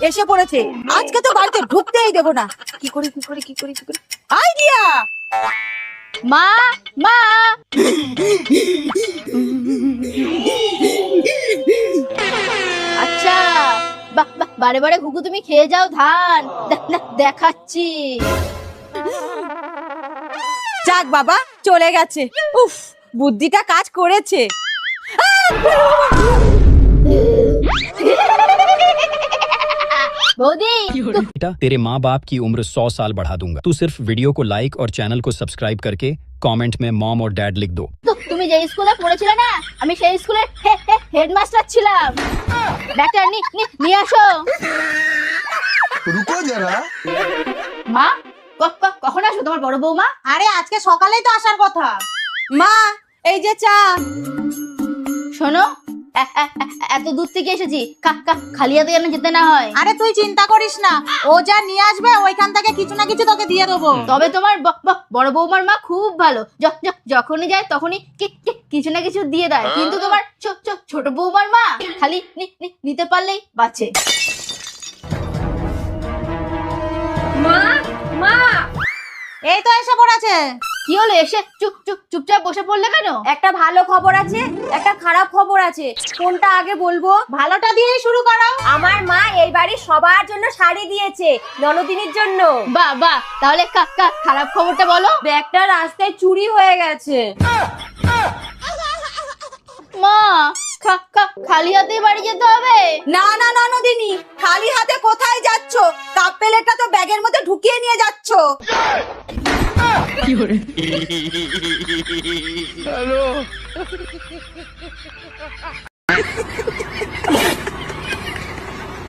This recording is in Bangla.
এসে পড়েছে, আজকে তো বাড়িতে ঢুকতেই দেবো না। কি করে আইডিয়া। মা মা আচ্ছা, বাহ বাহ, বারে বারে ঘুঘু তুমি খেয়ে যাও ধান, দেখাচ্ছি। যাক বাবা, চলে গেছে। উফ, বুদ্ধিটা কাজ করেছে। বৌদি, बेटा तेरे माँ बाप की उम्र 100 साल बढ़ा दूंगा। तू सिर्फ वीडियो को लाइक और चैनल को सब्सक्राइब करके कमेंट में मॉम और डैड लिख दो। তুমি যে স্কুলে পড়েছিলে না, আমি সেই স্কুলের হেডমাস্টার ছিলাম। ব্যাগটা নিয়ে আসো। रुको जरा। মা, কখন আসো তোমার বড় বৌমা? আরে আজকে সকালেই তো আসার কথা। মা, এই যে চা। শোনো, এত দূর থেকে এসেছি, খালি হাতে যেন যেতে না হয়। আরে তুই চিন্তা করিস না, ও যা নিয়ে আসবে ওইখান থেকে কিছু না কিছু তোকে দিয়ে দেবো। তবে তোমার বড় বৌমার মা খুব ভালো, যখনই যায় তখনই কিছু না কিছু দিয়ে দেয়। কিন্তু তোমার ছোট বৌমার মা খালি নিতে পারলেই বাঁচে। মা, এই তো এসে পড়েছে। কি হলো, এসে চুপচাপ বসে পড়লে কেন? একটা ভালো খবর আছে, একটা খারাপ খবর আছে। কোনটা আগে বলবো? ভালোটা দিয়েই শুরু করো। আমার মা এই বাড়ির সবার জন্য শাড়ি দিয়েছে, ননদিনীর জন্য। বাহ, তাহলে খারাপ খবরটা বলো। ব্যাগটা রাস্তায় চুরি হয়ে গেছে। মা, খালি হাতে বাড়ি যেতে হবে? না না ননদিনী, খালি হাতে কোথায় যাচ্ছ? কাপ প্লেটটা তো ব্যাগের মধ্যে ঢুকিয়ে নিয়ে যাচ্ছ। हेलो।